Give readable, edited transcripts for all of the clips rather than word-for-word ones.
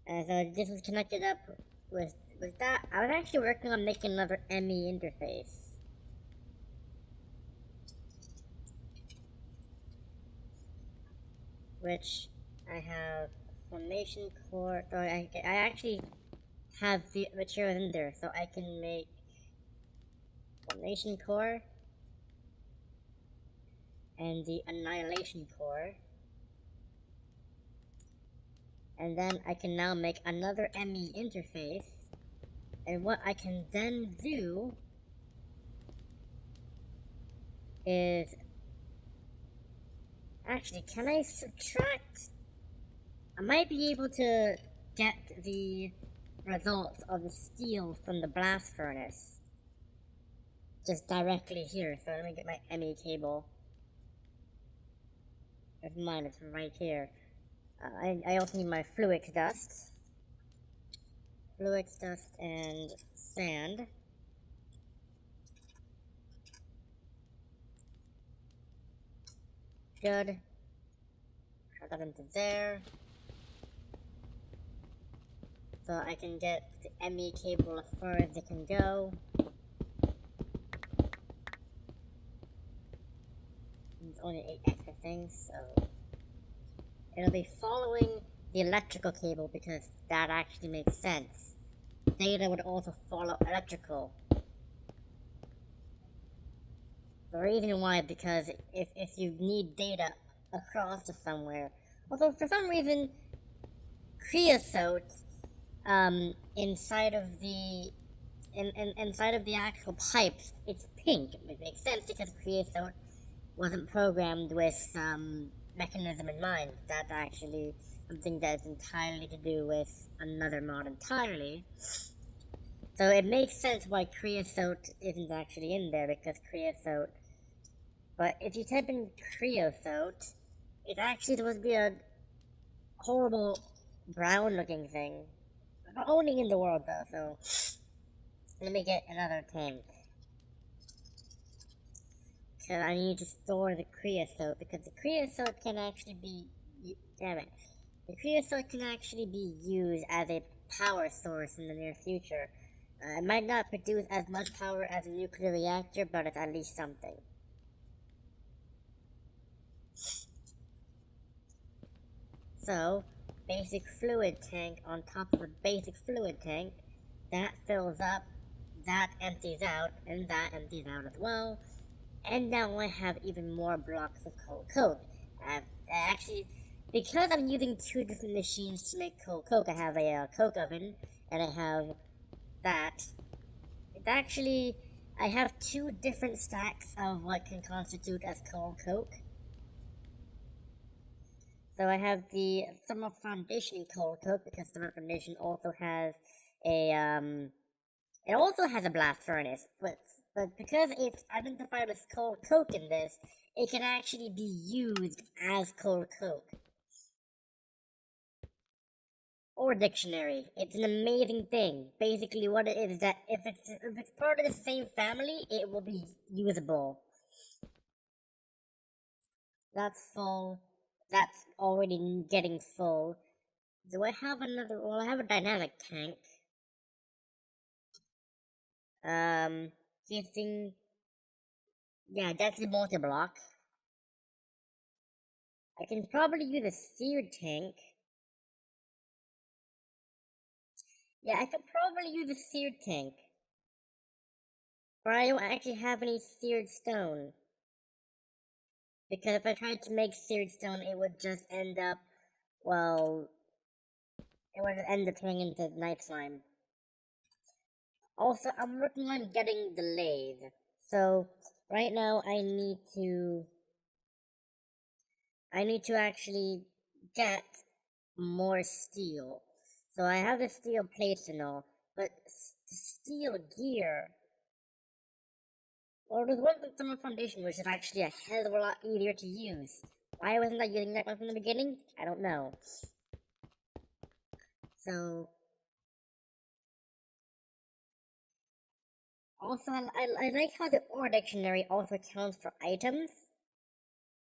And so this is connected up with that. I was actually working on making another ME interface. Which I have formation core, so I actually have the material in there, so I can make formation core and the annihilation core, and then I can now make another ME interface. And what I can then do is actually, can I subtract? I might be able to get the results of the steel from the blast furnace just directly here. So let me get my ME cable. Never mind, it's right here. I also need my fluix dust. Fluix dust and sand. Good. Put that into there. So I can get the ME cable as far as it can go. It's only 8 extra things, so it'll be following the electrical cable because that actually makes sense. Data would also follow electrical. The reason why, because if you need data across to somewhere, although for some reason creosote inside of the inside of the actual pipes, it's pink. It makes sense because creosote wasn't programmed with mechanism in mind. That's actually something that's entirely to do with another mod entirely. So it makes sense why creosote isn't actually in there, because creosote. But if you type in creosote, it's actually supposed to be a horrible brown-looking thing. Only in the world, though. So let me get another tank. Because I need to store the creosote, because the creosote can actually be. Damn it. The creosote can actually be used as a power source in the near future. It might not produce as much power as a nuclear reactor, but it's at least something. So, basic fluid tank on top of a basic fluid tank, that fills up, that empties out, and that empties out as well. And now I have even more blocks of coal coke. Actually, because I'm using 2 different machines to make coal coke, I have a coke oven, and I have that. It's actually, I have 2 different stacks of what can constitute as coal coke. So I have the thermal foundation coal coke, because thermal foundation also has a it also has a blast furnace, but because it's identified as coal coke in this, it can actually be used as coal coke. Or dictionary. It's an amazing thing. Basically what it is that if it's part of the same family, it will be usable. That's full. That's already getting full. Do I have another? Well, I have a dynamic tank. Guessing. Yeah, that's the multi-block. I can probably use a seared tank. Yeah, I could probably use a seared tank. But I don't actually have any seared stone. Because if I tried to make seared stone, it would just end up, well, it would end up turning into night slime. Also, I'm working on getting the lathe. So, right now I need to actually get more steel. So I have the steel plates and all, but steel gear. Well, there's one from Thermal Foundation which is actually a hell of a lot easier to use. Why wasn't I using that one from the beginning? I don't know. So, also, I like how the ore dictionary also counts for items.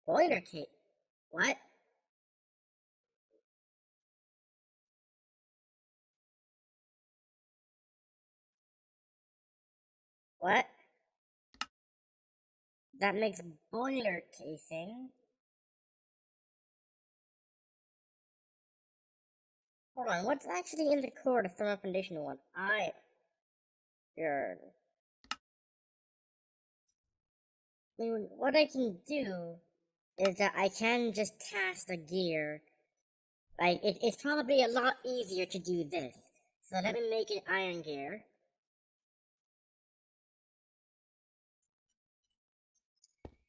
Boiler kit. What? What? That makes boiler casing. Hold on, what's actually in the core to thermal foundational one? Iron. I mean, what I can do is that I can just cast a gear. Like, it's probably a lot easier to do this. So let me make an iron gear.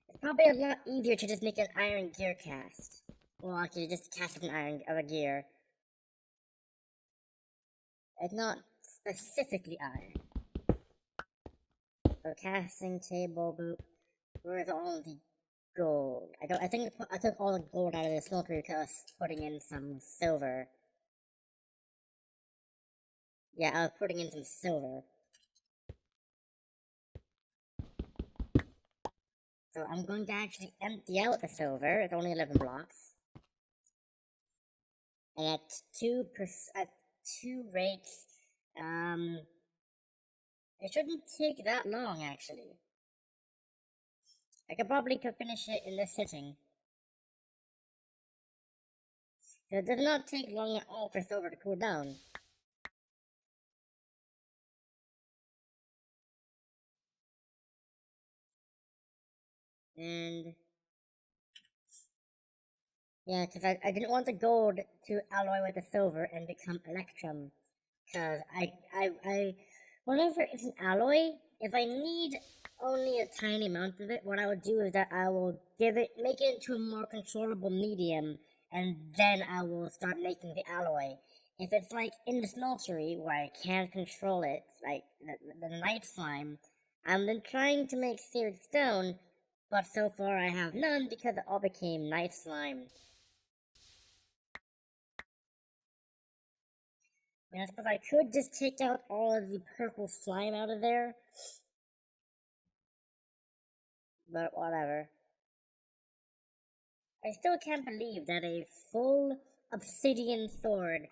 It's probably a lot easier to just make an iron gear cast. Well, actually, just cast an iron of a gear. It's not specifically iron. So casting table boot. Where's all the gold? I think I took all the gold out of the smeltery because putting in some silver. Yeah, I was putting in some silver. So I'm going to actually empty out the silver. It's only 11 blocks. And at two rates, it shouldn't take that long actually. I could probably finish it in this sitting. It does not take long at all for silver to cool down. And yeah, because I didn't want the gold to alloy with the silver and become electrum. Because whenever it's an alloy, if I need only a tiny amount of it, what I would do is that I will make it into a more controllable medium, and then I will start making the alloy. If it's like in the smeltery where I can't control it, like the night slime, I'm then trying to make seared stone, but so far I have none because it all became night slime. I mean, I suppose I could just take out all of the purple slime out of there, but whatever. I still can't believe that a full obsidian sword,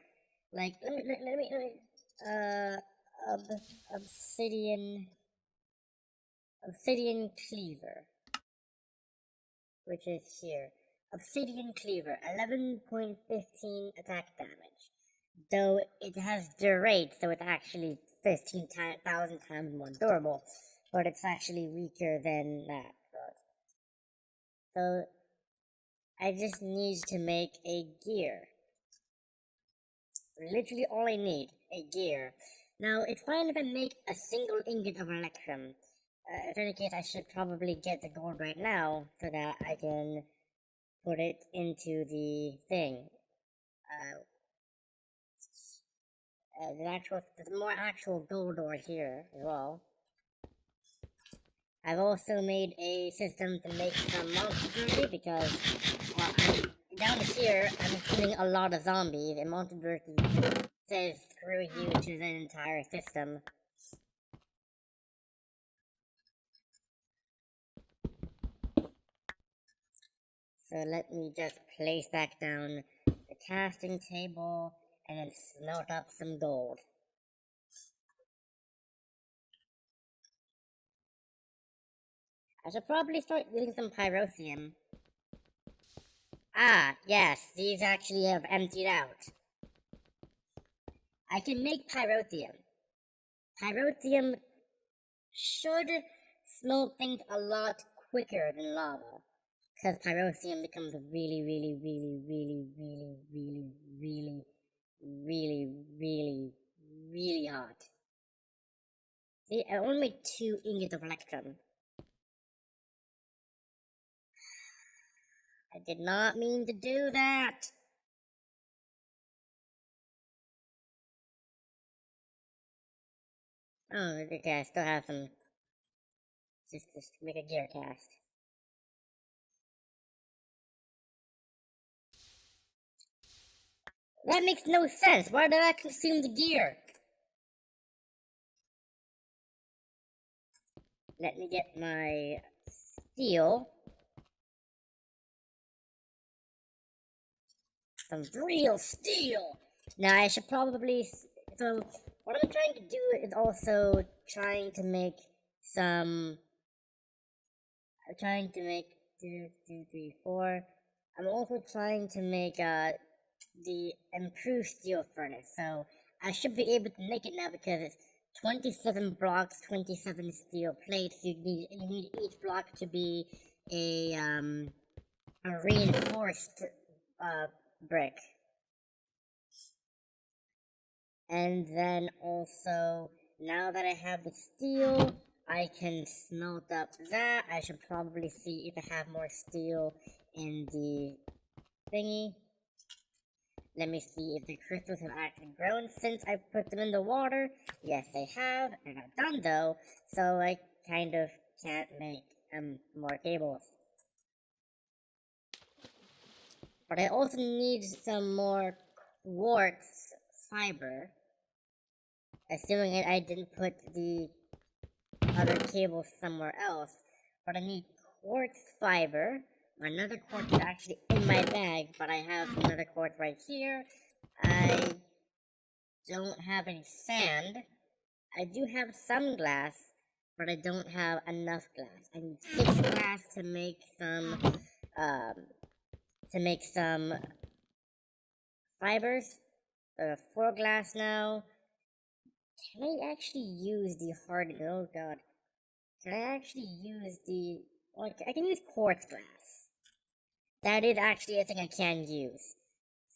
like, let me, obsidian cleaver, which is here. Obsidian cleaver, 11.15 attack damage. Though it has durate, so it's actually 15,000 times more durable, but it's actually weaker than that. So I just need to make a gear. Literally all I need, a gear. Now, it's fine if I make a single ingot of electrum. In any case, I should probably get the gold right now so that I can put it into the thing. There's more actual gold over here as well. I've also made a system to make some monster because down here I'm killing a lot of zombies, and monster says screw you to the entire system. So let me just place back down the casting table and then smelt up some gold. I should probably start using some pyrotheum. Ah, yes, these actually have emptied out. I can make pyrotheum. Pyrotheum should smelt things a lot quicker than lava. Because pyrotheum becomes really, really, really, really, really, really, really, really, really, really hot. See, I only made 2 ingots of electrum. I did not mean to do that. Oh, okay, I still have some. Just make a gear cast. That makes no sense. Why did I consume the gear? Let me get my steel. Some real steel. Now I should probably. So what I'm trying to do is also trying to make some. I'm trying to make 2, 2, 3, 4. I'm also trying to make the improved steel furnace. So I should be able to make it now because it's 27 blocks, 27 steel plates. You need each block to be a reinforced brick. And then also, now that I have the steel, I can smelt up that. I should probably see if I have more steel in the thingy. Let me see if the crystals have actually grown since I put them in the water. Yes, they have. They're not done though, so I kind of can't make more cables. But I also need some more quartz fiber. Assuming I didn't put the other cables somewhere else. But I need quartz fiber. Another quartz is actually in my bag, but I have another quartz right here. I don't have any sand. I do have some glass, but I don't have enough glass. I need 6 glass to make some fibers. 4 glass now. Can I actually use the hard? Oh god. Can I actually use the? Well, I can use quartz glass. That is actually a thing I can use.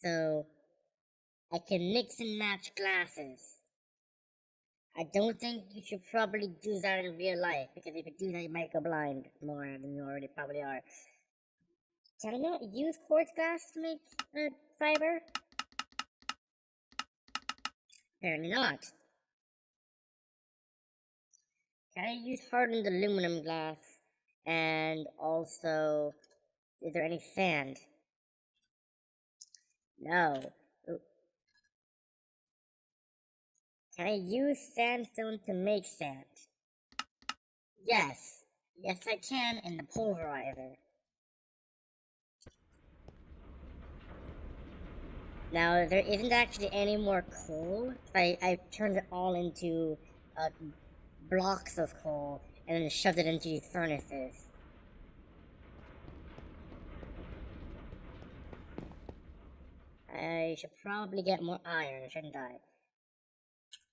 So I can mix and match glasses. I don't think you should probably do that in real life because if you do that, you might go blind more than you already probably are. Can I not use quartz glass to make fiber? Apparently not. Can I use hardened aluminum glass? And also, is there any sand? No. Can I use sandstone to make sand? Yes. Yes, I can in the pulverizer. Now, there isn't actually any more coal. I turned it all into blocks of coal and then shoved it into these furnaces. I should probably get more iron, shouldn't I?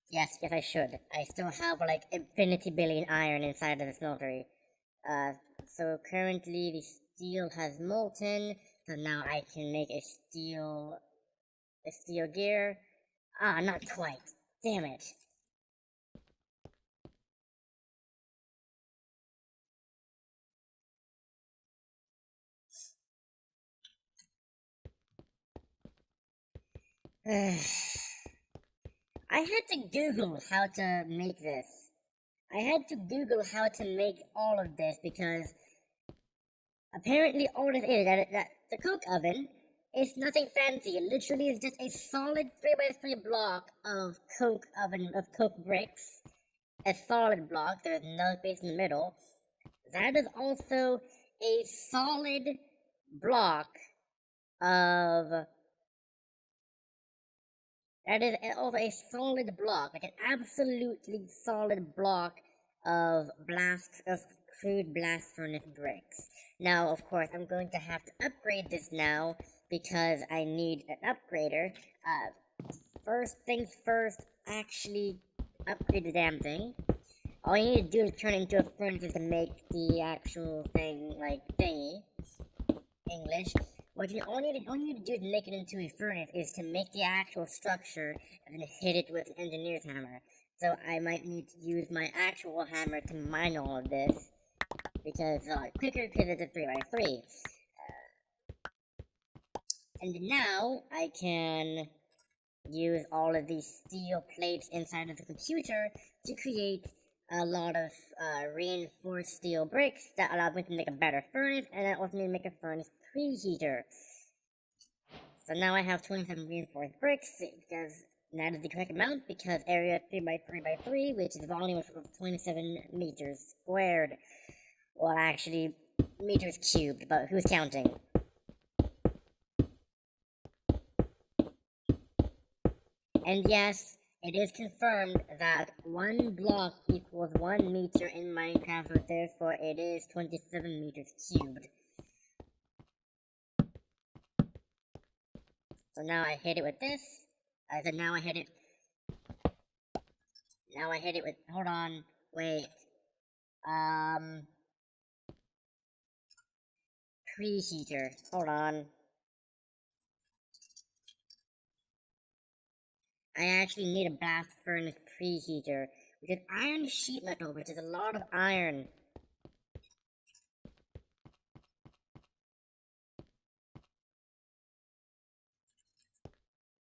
Yes, I should. I still have like infinity billion iron inside of the smeltery. So currently the steel has molten, so now I can make a steel gear. Ah, not quite. Damn it. I had to Google how to make this. I had to Google how to make all of this because apparently all it is that the coke oven is nothing fancy. It literally is just a solid 3x3 block of coke bricks. A solid block. There's no space in the middle. That is also a solid block of. That is also a solid block, like an absolutely solid block of crude blast furnace bricks. Now, of course, I'm going to have to upgrade this now because I need an upgrader. First things first, actually upgrade the damn thing. All you need to do is turn it into a furnace to make the actual thing, like, thingy. English. All you need to do to make it into a furnace is to make the actual structure and then hit it with an engineer's hammer. So I might need to use my actual hammer to mine all of this because it's a lot quicker because it's a 3x3. And now I can use all of these steel plates inside of the computer to create a lot of reinforced steel bricks that allow me to make a better furnace, and that also me to make a furnace preheater. So now I have 27 reinforced bricks because that is the correct amount because area 3x3x3, which is volume of 27 meters squared. Well, actually, meters cubed, but who's counting? And yes, it is confirmed that 1 block equals 1 meter in Minecraft, so therefore it is 27 meters cubed. So now I hit it with this. Now I hit it. Now I hit it with. Hold on. Wait. Preheater. Hold on. I actually need a blast furnace preheater, which is iron sheet metal, which is a lot of iron.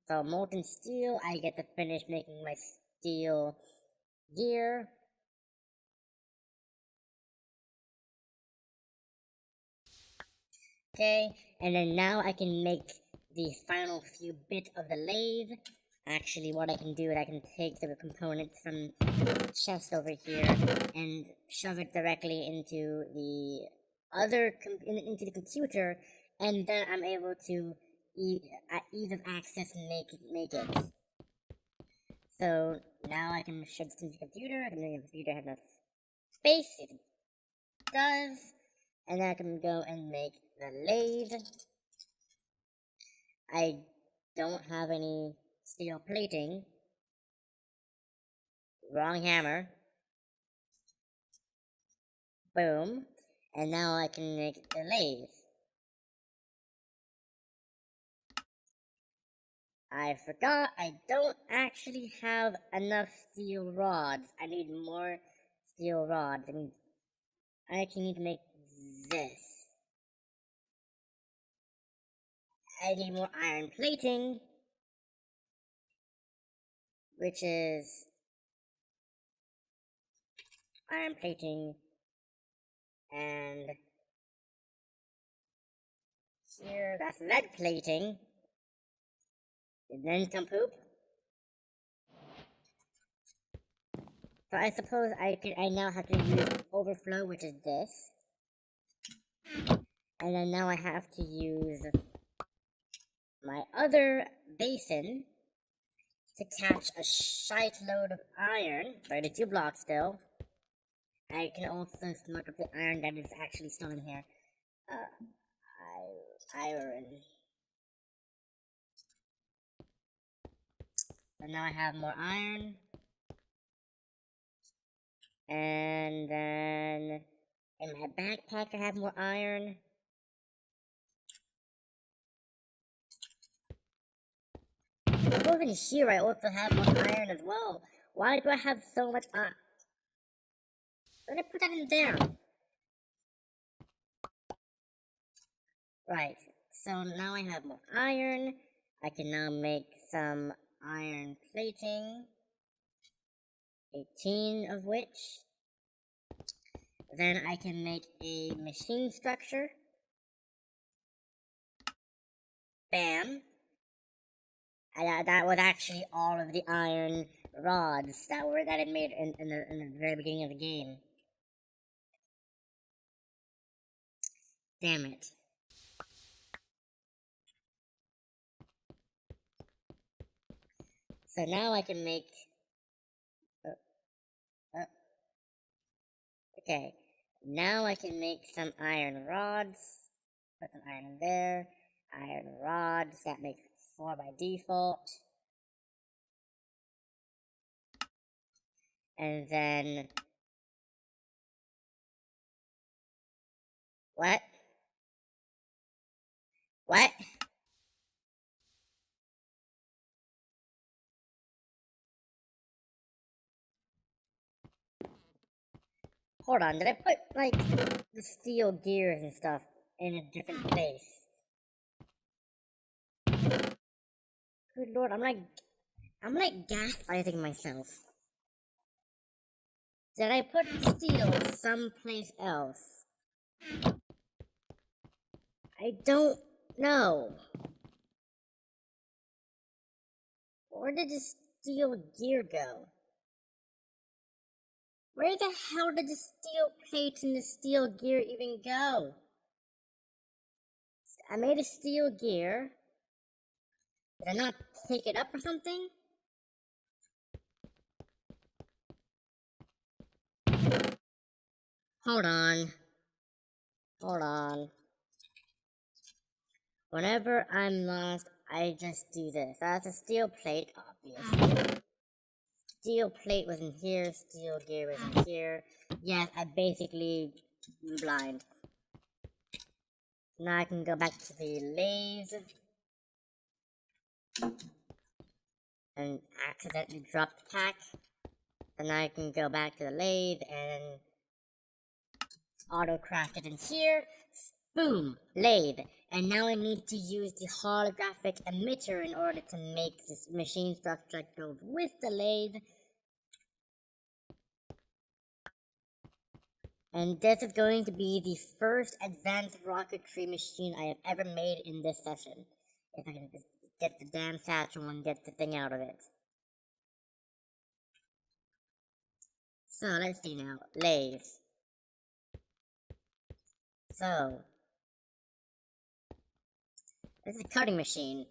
So molten steel, I get to finish making my steel gear. Okay, and then now I can make the final few bit of the lathe. Actually, what I can do is I can take the components from the chest over here and shove it directly into the into the computer, and then I'm able to ease of access make it. So now I can shove this into the computer. I can make the computer have enough space. It does, and then I can go and make the lathe. I don't have any steel plating. Wrong hammer. Boom. And now I can make the lathe. I forgot I don't actually have enough steel rods. I need more steel rods. I actually need to make this. I need more iron plating, which is iron plating, and here that's lead plating. And then some poop. So I suppose I now have to use overflow, which is this. And then now I have to use my other basin to catch a shite load of iron, 32 blocks still. I can also smoke up the iron that is actually still in here. Iron. And now I have more iron. And then in my backpack I have more iron. I suppose in here I also have more iron as well. Why do I have so much iron? Let me put that in there. Right, so now I have more iron. I can now make some iron plating. 18 of which. Then I can make a machine structure. Bam. And that was actually all of the iron rods that I made in the very beginning of the game. Damn it. So now I can make... okay. Now I can make some iron rods. Put some iron in there. Iron rods. That makes 4 by default. And then... what? What? Hold on, did I put, like, the steel gears and stuff in a different place? Good lord, I'm like gaslighting myself. Did I put steel someplace else? I don't know. Where did the steel gear go? Where the hell did the steel plate and the steel gear even go? I made a steel gear. Did I not pick it up or something? Hold on. Hold on. Whenever I'm lost, I just do this. That's a steel plate, obviously. Steel plate was in here, steel gear was in here. Yes, I basically am blind. Now I can go back to the lathe and accidentally drop the pack. Then I can go back to the lathe and auto-craft it in here. Boom! Lathe. And now I need to use the holographic emitter in order to make this machine structure go with the lathe. And this is going to be the first advanced rocketry machine I have ever made in this session. If I can just get the damn satchel and get the thing out of it. So, let's see now. Lathe. So, this is a cutting machine.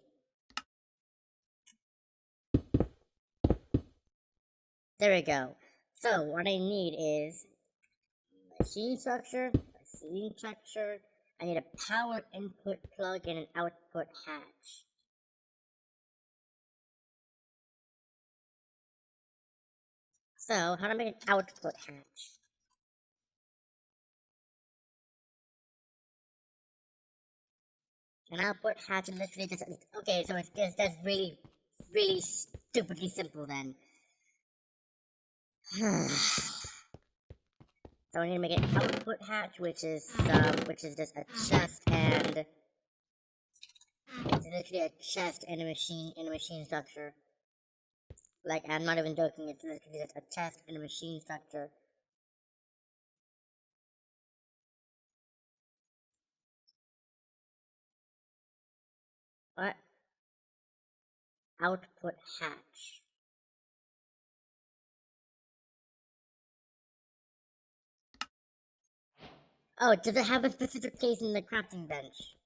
There we go. So, what I need is machine structure, I need a power input plug and an output hatch. So, how do I make an output hatch? An output hatch is literally just, okay, so that's really, really stupidly simple then. So I need to make an output hatch, which is just a chest and it's literally a chest in a machine structure. Like, I'm not even joking, it's literally just a chest in a machine structure. What? Output hatch. Oh, does it have a specific place in the crafting bench?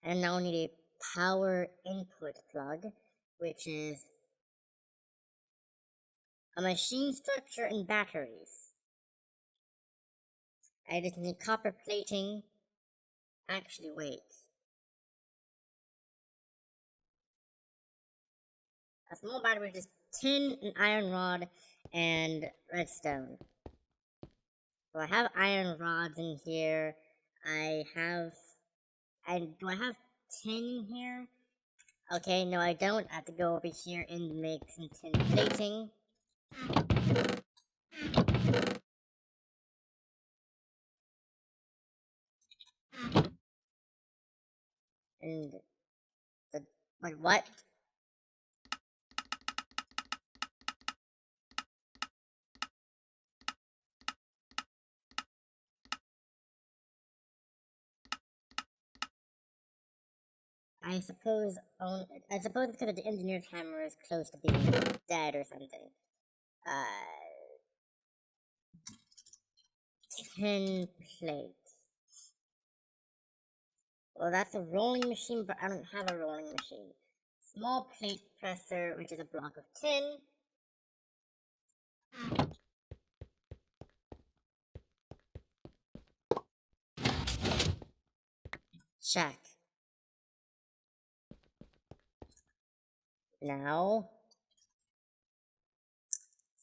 And now I need a power input plug, which is a machine structure and batteries. I just need copper plating. Actually, wait. A small battery is tin, an iron rod, and redstone. So I have iron rods in here. Do I have tin in here? Okay, no I don't. I have to go over here and make some tin plating. And wait, what? I suppose it's because the engineer's hammer is close to being dead or something. 10 plates. Well, that's a rolling machine, but I don't have a rolling machine. Small plate presser, which is a block of tin. Check. Now,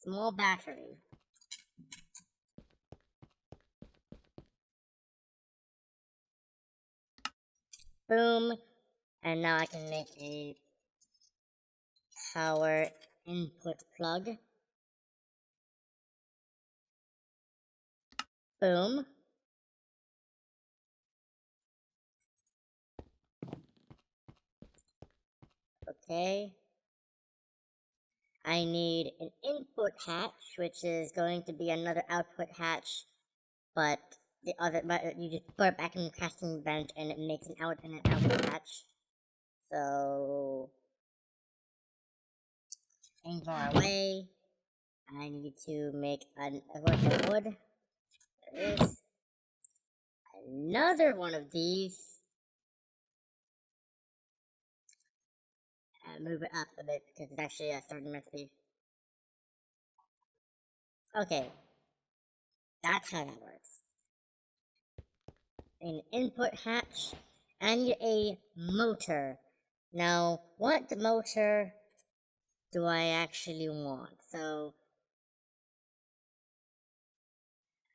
small battery. Boom. And now I can make a power input plug. Boom. Okay. I need an input hatch, which is going to be another output hatch, but you just put it back in the casting bench and it makes an output hatch. So, aim far away. I need to make a wood. There it is. another one of these. Move it up a bit because it's actually a certain recipe. Okay, that's how that works. An input hatch and a motor. Now, what motor do I actually want? So,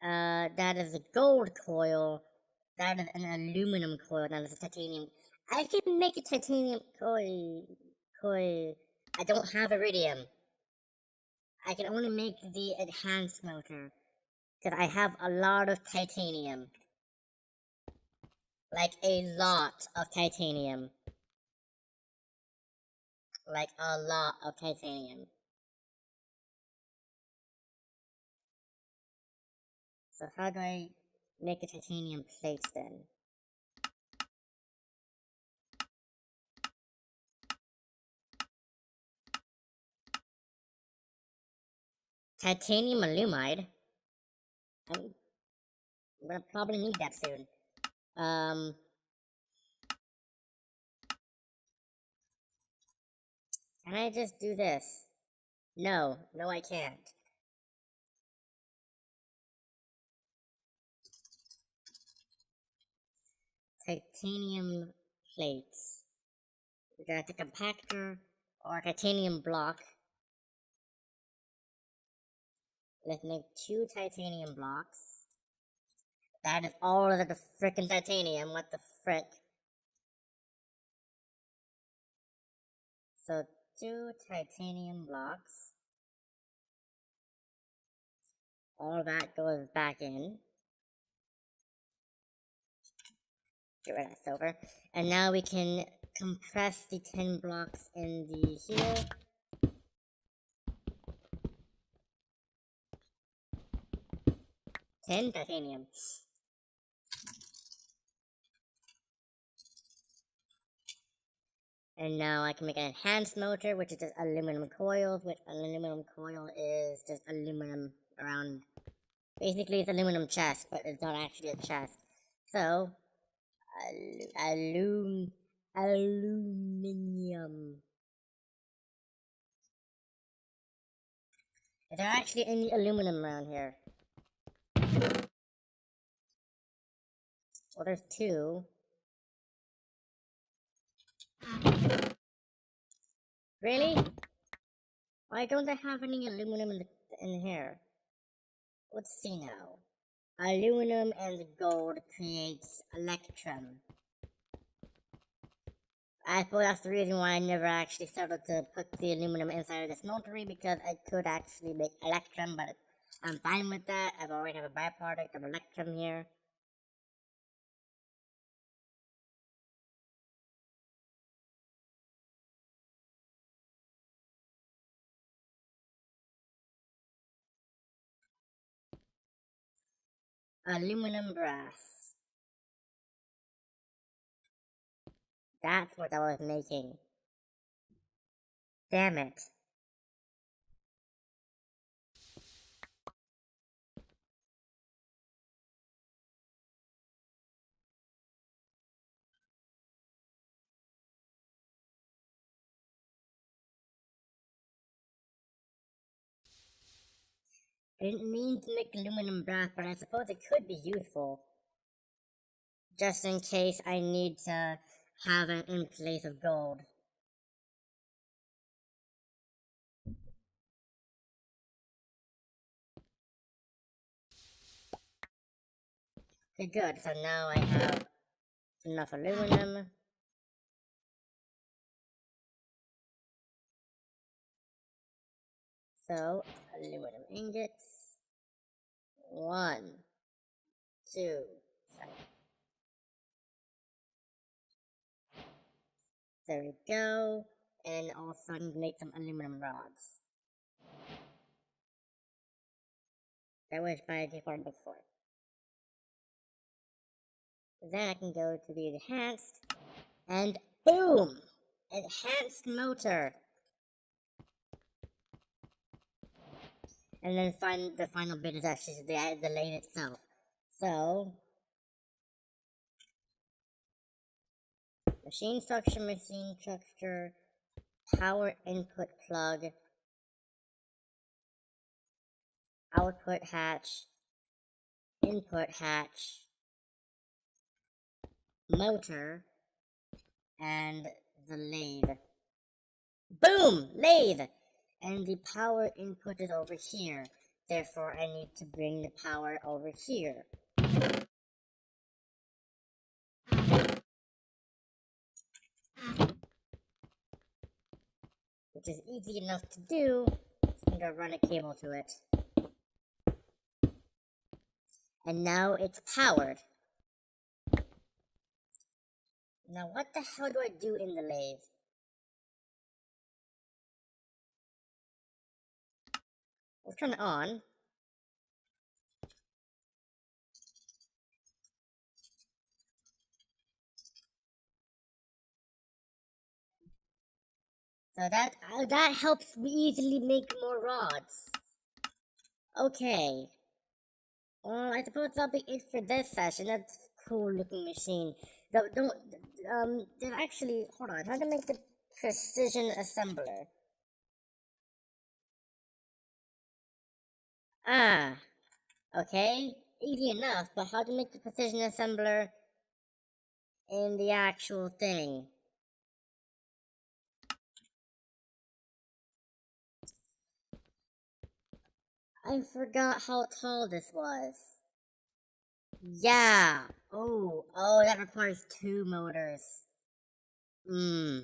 that is a gold coil. That is an aluminum coil. That is a titanium. I can make a titanium coil. I don't have iridium. I can only make the enhanced motor because I have a lot of titanium. Like a lot of titanium. Like a lot of titanium. So how do I make a titanium plate then? Titanium alumide? I'm gonna probably need that soon. Can I just do this? No, I can't. Titanium plates. We got a compactor or a titanium block. Let's make 2 titanium blocks. That is all of the frickin' titanium. What the frick? So 2 titanium blocks. All that goes back in. Get rid of that silver. And now we can compress the 10 blocks in the here. Titanium. And now I can make an enhanced motor, which is just aluminum coils, which an aluminum coil is just aluminum around. Basically, it's aluminum chest, but it's not actually a chest. So, aluminium. Is there actually any aluminum around here? Well, there's 2. Really? Why don't I have any aluminum in here? Let's see now. Aluminum and gold creates electrum. I suppose that's the reason why I never actually started to put the aluminum inside of the smeltery, because I could actually make electrum, but I'm fine with that. I've already have a byproduct of electrum here. Aluminum brass. That's what I was making. Damn it. I didn't mean to make aluminum brass, but I suppose it could be useful. Just in case I need to have it in place of gold. Okay, good. So now I have enough aluminum. So, aluminum ingots. 1, 2. Sorry. There we go. And also I need to make some aluminum rods. That was by default before. Then I can go to the enhanced, and boom! Enhanced motor. And then the final bit is actually the lane itself. So machine structure, power input plug, output hatch, input hatch, motor, and the lathe. Boom! Lathe! And the power input is over here. Therefore, I need to bring the power over here. Which is easy enough to do. So I'm gonna run a cable to it. And now it's powered. Now what the hell do I do in the lathe? We'll turn it on. So that helps me easily make more rods. Okay. Well, I suppose that'll be it for this session. That's a cool looking machine. Actually, hold on. How to make the precision assembler? Ah, okay. Easy enough, but how to make the precision assembler in the actual thing? I forgot how tall this was. Yeah. Oh, that requires 2 motors. Well,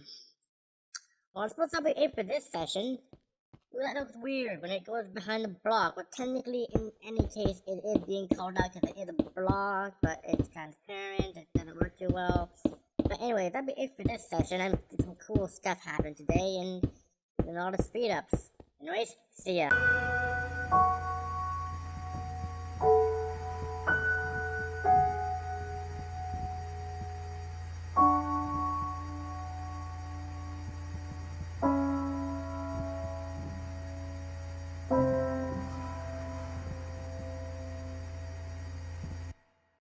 I suppose that'll be it for this session. That looks weird when it goes behind the block, but technically, in any case, it is being called out because it is a block, but it's transparent, it doesn't work too well. But anyway, that'll be it for this session. Some cool stuff happened today, and all the speed ups. Anyways, see ya.